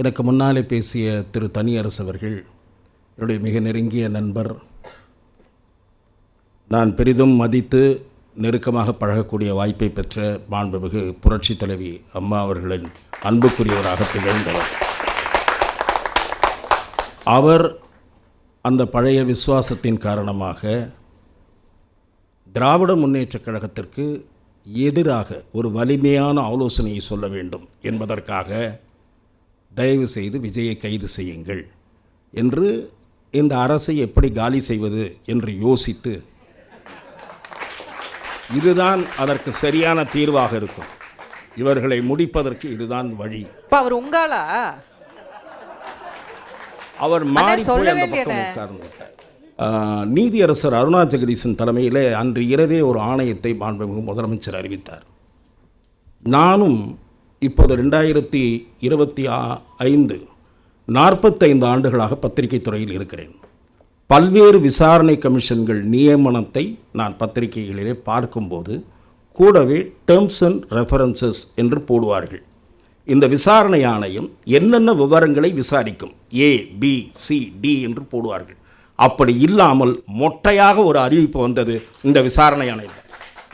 எனக்கு முன்னாலே பேசிய திரு தனியரசு அவர்கள் என்னுடைய மிக நெருங்கிய நண்பர். நான் பெரிதும் மதித்து நெருக்கமாக பழகக்கூடிய வாய்ப்பை பெற்ற மாண்புமிகு புரட்சி தலைவி அம்மா அவர்களின் அன்புக்குரியவராக திகழ்ந்தவர். அவர் அந்த பழைய விசுவாசத்தின் காரணமாக திராவிட முன்னேற்றக் கழகத்திற்கு எதிராக ஒரு வலிமையான ஆலோசனையை சொல்ல வேண்டும் என்பதற்காக தயவு செய்து விஜயை கைது செய்யுங்கள் என்று இந்த அரசை எப்படி காலி செய்வது என்று யோசித்து, இதுதான் அதற்கு சரியான தீர்வாக இருக்கும், இவர்களை முடிப்பதற்கு இதுதான் வழி. அவர் உங்களா அவர் மாறி போய் அந்த பக்கம் உட்கார்ந்து நீதியரசர் அருணா ஜெகதீசன் தலைமையில் அன்று இரவே ஒரு ஆணையத்தை மாண்புமிகு முதலமைச்சர் அறிவித்தார். நானும் இப்போது 2025 45 ஆண்டுகளாக பத்திரிகை துறையில் இருக்கிறேன். பல்வேறு விசாரணை கமிஷன்கள் நியமனத்தை நான் பத்திரிகைகளிலே பார்க்கும்போது கூடவே டேர்ம்ஸ் அண்ட் ரெஃபரன்சஸ் என்று போடுவார்கள். இந்த விசாரணை ஆணையம் என்னென்ன விவரங்களை விசாரிக்கும், ABCD என்று போடுவார்கள். அப்படி இல்லாமல் மொட்டையாக ஒரு அறிவிப்பு வந்தது இந்த விசாரணை ஆணையம்.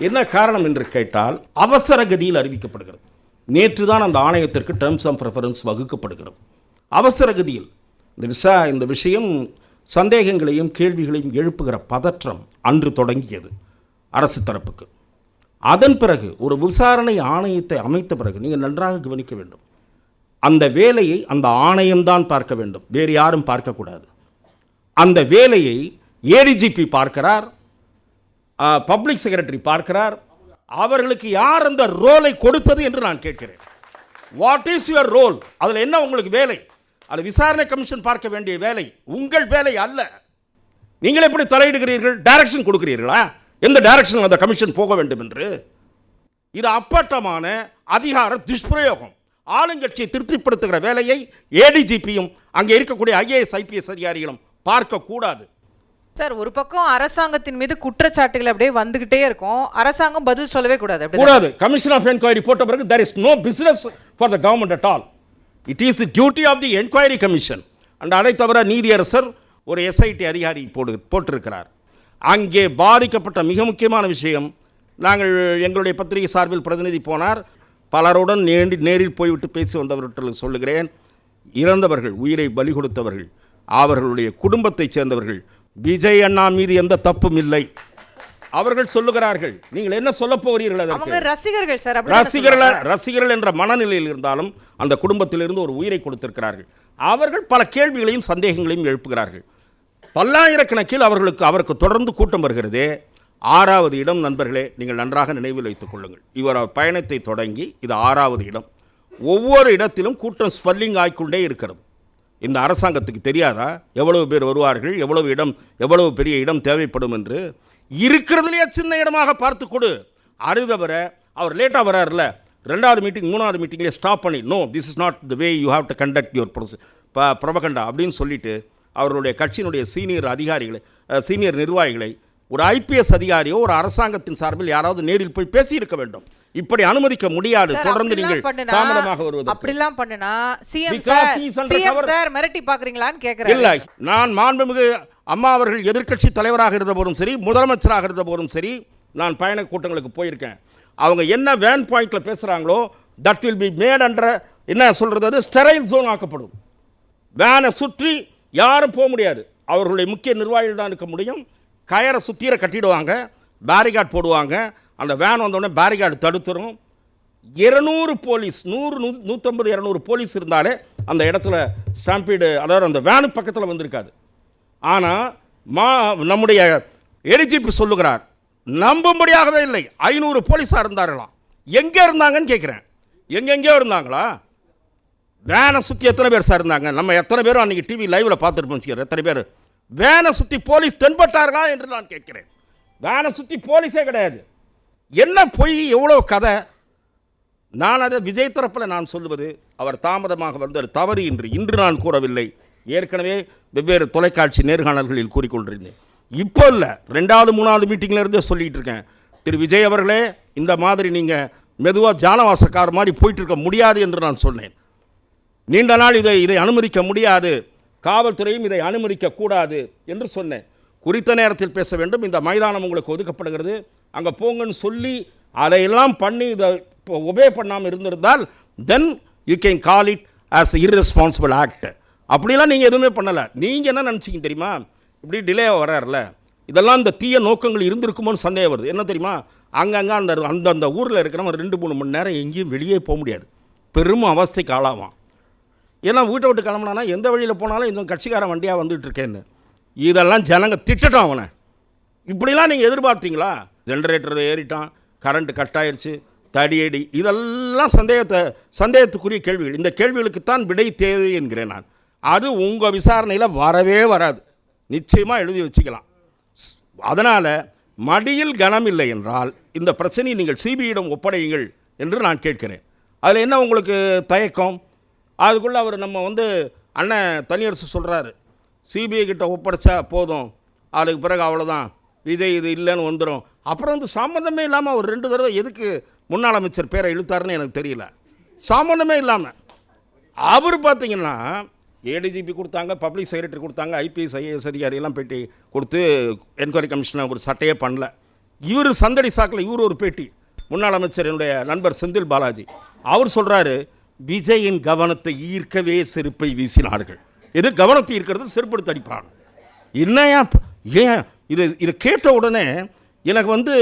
என்ன காரணம் என்று கேட்டால், அவசர கதியில் அறிவிக்கப்படுகிறது. நேற்று தான் அந்த ஆணையத்திற்கு டேர்ம்ஸ் ஆஃப் ரெஃபரன்ஸ் வகுக்கப்படுகிறது. அவசர கதியில் இந்த விஷயம் சந்தேகங்களையும் கேள்விகளையும் எழுப்புகிற பதற்றம் அன்று தொடங்கியது அரசு தரப்புக்கு. அதன் பிறகு ஒரு விசாரணை ஆணையத்தை அமைத்த பிறகு நீங்கள் நன்றாக கவனிக்க வேண்டும், அந்த வேலையை அந்த ஆணையம்தான் பார்க்க வேண்டும், வேறு யாரும் பார்க்கக்கூடாது. அந்த வேலையை ADGP பார்க்கிறார், பப்ளிக் செக்ரட்டரி பார்க்கிறார். அவர்களுக்கு யார் அந்த ரோலை கொடுத்தது என்று நான் கேட்கிறேன். What is your role? அதில் என்ன உங்களுக்கு வேலை? அது விசாரணை கமிஷன் பார்க்க வேண்டிய வேலை, உங்கள் வேலை அல்ல. நீங்கள் எப்படி தலையிடுகிறீர்கள்? டைரக்ஷன் கொடுக்கிறீர்களா எந்த டைரக்ஷன் அந்த கமிஷன் போக வேண்டும் என்று? இது அப்பட்டமான அதிகார துஷ்பிரயோகம். ஆளுங்கட்சியை திருப்திப்படுத்துகிற வேலையை ADGPயும் அங்கே இருக்கக்கூடிய IAS IPS அதிகாரிகளும் பார்க்கக்கூடாது. சார், ஒரு பக்கம் அரசாங்கத்தின் மீது குற்றச்சாட்டுகள் அப்படியே வந்துகிட்டே இருக்கும், அரசாங்கம் பதில் சொல்லவே கூடாது. கமிஷன் ஆஃப் என்கொயரி போட்ட பிறகு there is no business for the government at all. It is the duty of the enquiry commission. and அதை தவிர நீதியரசர் ஒரு SIT அதிகாரி போட்டிருக்கிறார். அங்கே பாதிக்கப்பட்ட மிக முக்கியமான விஷயம், நாங்கள் எங்களுடைய பத்திரிகை சார்பில் பிரதிநிதி போனார், பலருடன் நேரில் போய்விட்டு பேசி வந்தவர்கள் சொல்லுகிறேன், இறந்தவர்கள், உயிரை பலி கொடுத்தவர்கள், அவர்களுடைய குடும்பத்தைச் சேர்ந்தவர்கள், விஜய் அண்ணா மீது எந்த தப்பும் இல்லை அவர்கள் சொல்லுகிறார்கள். நீங்கள் என்ன சொல்ல போகிறீர்கள்? ரசிகர்கள் என்ற மனநிலையில் இருந்தாலும் அந்த குடும்பத்திலிருந்து ஒரு உயிரை கொடுத்திருக்கிறார்கள். அவர்கள் பல கேள்விகளையும் சந்தேகங்களையும் எழுப்புகிறார்கள். பல்லாயிரக்கணக்கில் அவருக்கு தொடர்ந்து கூட்டம் வருகிறது. 6வது இடம் நண்பர்களே, நீங்கள் நன்றாக நினைவில் வைத்துக் கொள்ளுங்கள். இவர் பயணத்தை தொடங்கி இது 6வது இடம். ஒவ்வொரு இடத்திலும் கூட்டம் ஸ்வெல்லிங் ஆகிக்கொண்டே இருக்கிறது. இந்த அரசாங்கத்துக்கு தெரியாதா எவ்வளவு பேர் வருவார்கள், எவ்வளவு பெரிய இடம் தேவைப்படும் என்று? இருக்கிறதுலையே சின்ன இடமாக பார்த்து கொடு. அறுதவர அவர் லேட்டாக வராருல, 2வது மீட்டிங் 3வது மீட்டிங்லேயே ஸ்டாப் பண்ணி, no this is not the way you have to conduct your propaganda அப்படின்னு சொல்லிட்டு அவர்களுடைய கட்சியினுடைய சீனியர் நிர்வாகிகளை, ஒரு IPS அதிகாரியோ ஒரு அரசாங்கத்தின் சார்பில் யாராவது நேரில் போய் பேசியிருக்க வேண்டும். இப்படி அனுமதிக்க முடியாது. தொடர்ந்து நீங்கள் தாமதமாக வருவது அப்படிலாம் பண்ணுனா சிஎம் சார் மிரட்டி பார்க்கறீங்களான்னு கேக்குறேன். இல்ல, நான் மாண்புமிகு அம்மா அவர்கள் எதிர்க்கட்சி தலைவராக இருந்த போதும் சரி, முதலமைச்சராக இருந்த போதும் சரி, நான் பயண கூட்டங்களுக்கு போயிருக்கேன். அவங்க என்ன வேன் பாயிண்ட்ல பேசுறாங்களோ that will be made under என்ன சொல்றது, ஸ்டெரைல் ஜோன் ஆக்கப்படும். வேனை சுற்றி யாரும் போக முடியாது. அவர்களுடைய முக்கிய நிர்வாகிகள் தான் இருக்க முடியும். கயரை சுத்தீர கட்டிடுவாங்க, பேரிகார்டு போடுவாங்க. அந்த வேன் வந்தோடனே பேரிகார்டு தடுத்துரும். 200 போலீஸ், 150 200 போலீஸ் இருந்தாலே அந்த இடத்துல ஸ்டாம்பீடு, அதாவது அந்த வேனு பக்கத்தில் வந்திருக்காது. ஆனால் நம்முடைய ADGP சொல்லுகிறார், நம்பும்படியாகவே இல்லை, 500 போலீஸாக இருந்தார்களாம். எங்கே இருந்தாங்கன்னு கேட்குறேன். எங்கெங்கேயோ இருந்தாங்களா? வேனை சுற்றி எத்தனை பேர் சார் இருந்தாங்க? நம்ம எத்தனை பேரும் அன்றைக்கி டிவி லைவில் பார்த்துருப்போம் சார். எத்தனை பேர் வேனை சுற்றி போலீஸ் தென்பட்டார்களா என்று நான் கேட்கிறேன். வேனை சுற்றி போலீஸே கிடையாது. என்ன பொய், எவ்வளோ கதை. நான் அதை விஜய் தரப்பில் நான் சொல்லுவது, அவர் தாமதமாக வந்தது தவறு இன்று நான் கூறவில்லை. ஏற்கனவே வெவ்வேறு தொலைக்காட்சி நேர்காணல்களில் கூறிக்கொண்டிருந்தேன். இப்போ இல்லை, 2வது 3வது மீட்டிங்லேருந்தே சொல்லிகிட்டு இருக்கேன். திரு விஜய் அவர்களே, இந்த மாதிரி நீங்கள் மெதுவாக ஜானவாசக்கார மாதிரி போயிட்டு இருக்க முடியாது என்று நான் சொன்னேன். நீண்ட நாள் இதை அனுமதிக்க முடியாது, காவல்துறையும் இதை அனுமதிக்க கூடாது என்று சொன்னேன். குறித்த நேரத்தில் பேச வேண்டும், இந்த மைதானம் உங்களுக்கு ஒதுக்கப்படுகிறது, அங்கே போங்கன்னு சொல்லி அதையெல்லாம் பண்ணி இதை ஒபே பண்ணாமல் இருந்திருந்தால் then you can call it as irresponsible act. அப்படிலாம் நீங்கள் எதுவுமே பண்ணலை. நீங்கள் என்ன நினச்சிங்க தெரியுமா, இப்படி டிலே வராருல, இதெல்லாம் இந்த தீய நோக்கங்கள் இருந்திருக்குமோன்னு சந்தேகம் வருது. என்ன தெரியுமா, அங்கங்கே அந்தந்த ஊரில் இருக்கிறவங்க 2-3 மணி நேரம் எங்கேயும் வெளியே போக முடியாது, பெரும் அவஸ்தைக்கு ஆளாவான். ஏன்னா வீட்டை விட்டு கிளம்புனானா எந்த வழியில் போனாலும் இந்த கட்சிக்காரன் வண்டியாக வந்துட்டு இருக்கேன்னு. இதெல்லாம் ஜனங்க திட்டட்டும் அவனை. இப்படிலாம் நீங்கள் எதிர்பார்த்தீங்களா? ஜென்ரேட்டர் ஏறிட்டான், கரண்ட்டு கட் ஆயிடுச்சு, தடியடி, இதெல்லாம் சந்தேகத்துக்குரிய கேள்விகள். இந்த கேள்விகளுக்குத்தான் விடை தேவை என்கிறேன் நான். அது உங்கள் விசாரணையில் வரவே வராது, நிச்சயமாக எழுதி வச்சுக்கலாம். அதனால் மடியில் கனம் இல்லை என்றால் இந்த பிரச்சனையை நீங்கள் சிபிஐயிடம் ஒப்படையுங்கள் என்று நான் கேட்கிறேன். அதில் என்ன உங்களுக்கு தயக்கம்? அதுக்குள்ளே அவர் நம்ம அண்ணன் தனியரசு சொல்கிறாரு, சிபிஐ கிட்ட ஒப்படைச்சா போதும், அதுக்கு பிறகு அவ்வளோதான், விஜய் இது இல்லைன்னு வந்துடும். அப்புறம் சம்மந்தமே இல்லாமல் அவர் 2 தடவை எதுக்கு முன்னாள் அமைச்சர் பேரை இழுத்தாருன்னு எனக்கு தெரியல. சம்மந்தமே இல்லாமல் அவர் பார்த்தீங்கன்னா ஏடிஜிபி கொடுத்தாங்க, பப்ளிக் செக்ரட்டரி கொடுத்தாங்க, ஐபிஎஸ் ஐஏஎஸ் அதிகாரியெல்லாம் பேட்டி கொடுத்து என்கொயரி கமிஷனர் ஒரு சட்டையே பண்ணல. இவர் சந்தடி சாக்கில் இவர் ஒரு பேட்டி, முன்னாள் அமைச்சர் என்னுடைய நண்பர் செந்தில் பாலாஜி, அவர் சொல்கிறாரு, விஜயின் கவனத்தை ஈர்க்கவே செருப்பை வீசினார்கள். எது கவனத்தை ஈர்க்கிறது, செருப்படுத்தி அடிப்பாங்க. என்னையா ஏன் இதை கேட்ட உடனே எனக்கு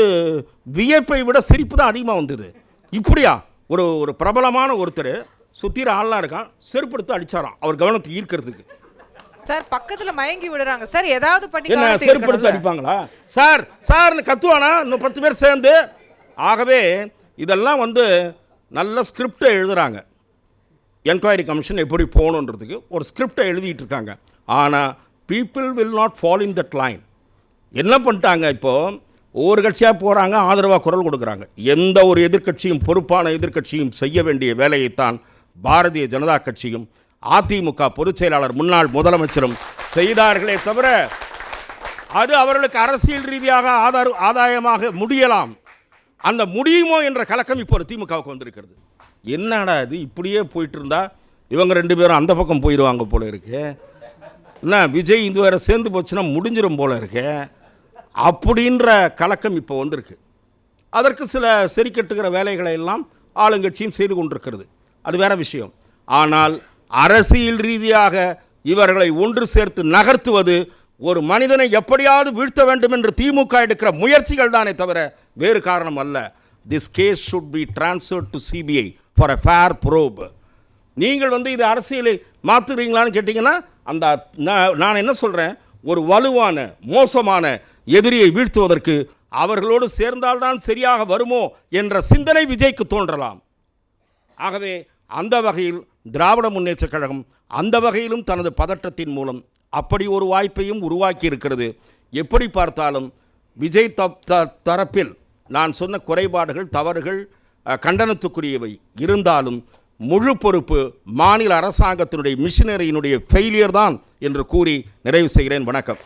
வியப்பை விட சிரிப்பு தான் அதிகமாக வந்தது. இப்படியா ஒரு பிரபலமான ஒருத்தர் சுற்றிற ஆள்லாம் இருக்கான், செருப்படுத்து அடிச்சாராம் அவர் கவனத்தை ஈர்க்கிறதுக்கு. சார் பக்கத்தில் மயங்கி விடுறாங்க சார், ஏதாவது பண்ணி என்ன செருப்படுத்து அடிப்பாங்களா சார்? சார்னு கத்துவானா இன்னும் 10 பேர் சேர்ந்து. ஆகவே இதெல்லாம் நல்ல ஸ்கிரிப்டை எழுதுகிறாங்க. என்கொயரி கமிஷன் எப்படி போகணுன்றதுக்கு ஒரு ஸ்கிரிப்டை எழுதிட்டு இருக்காங்க. ஆனால் people will not follow in that line. என்ன பண்ணிட்டாங்க, இப்போது ஒவ்வொரு கட்சியாக போகிறாங்க, ஆதரவாக குரல் கொடுக்குறாங்க. எந்த ஒரு எதிர்க்கட்சியும், பொறுப்பான எதிர்க்கட்சியும் செய்ய வேண்டிய வேலையைத்தான் பாரதிய ஜனதா கட்சியும் அதிமுக பொதுச் செயலாளர் முன்னாள் முதலமைச்சரும் செய்தார்களே தவிர அது அவர்களுக்கு அரசியல் ரீதியாக ஆதாயமாக முடியலாம். அந்த முடியுமோ என்ற கலக்கம் இப்போ திமுகவுக்கு வந்திருக்கிறது. என்னடா இது இப்படியே போயிட்டு இருந்தா இவங்க 2 பேரும் அந்த பக்கம் போயிடுவாங்க போல இருக்கு, என்ன விஜய் இது வேறு சேர்ந்து போச்சுன்னா முடிஞ்சிடும் போல இருக்கு அப்படின்ற கலக்கம் இப்போ வந்திருக்கு. அதற்கு சில சரி கட்டுகிற வேலைகளை எல்லாம் ஆளுங்கட்சியும் செய்து கொண்டிருக்கிறது, அது வேற விஷயம். ஆனால் அரசியல் ரீதியாக இவர்களை ஒன்று சேர்த்து நகர்த்துவது, ஒரு மனிதனை எப்படியாவது வீழ்த்த வேண்டும் என்று திமுக எடுக்கிற முயற்சிகள் தானே தவிர வேறு காரணம் அல்ல. This case should be transferred to CBI for a fair probe. நீங்கள் இது அரசியலை மாற்றுறீங்களான்னு கேட்டிங்கன்னா நான் என்ன சொல்கிறேன், ஒரு வலுவான மோசமான எதிரியை வீழ்த்துவதற்கு அவர்களோடு சேர்ந்தால்தான் சரியாக வருமோ என்ற சிந்தனை விஜய்க்கு தோன்றலாம். ஆகவே அந்த வகையில் திராவிட முன்னேற்றக் கழகம் அந்த வகையிலும் தனது பதட்டத்தின் மூலம் அப்படி ஒரு வாய்ப்பையும் உருவாக்கி இருக்கிறது. எப்படி பார்த்தாலும் விஜய் தரப்பில் நான் சொன்ன குறைபாடுகள், தவறுகள் கண்டனத்துக்குரியவை இருந்தாலும் முழு பொறுப்பு மாநில அரசாங்கத்தினுடைய மிஷினரியினுடைய ஃபெயிலியர் தான் என்று கூறி நிறைவு செய்கிறேன். வணக்கம்.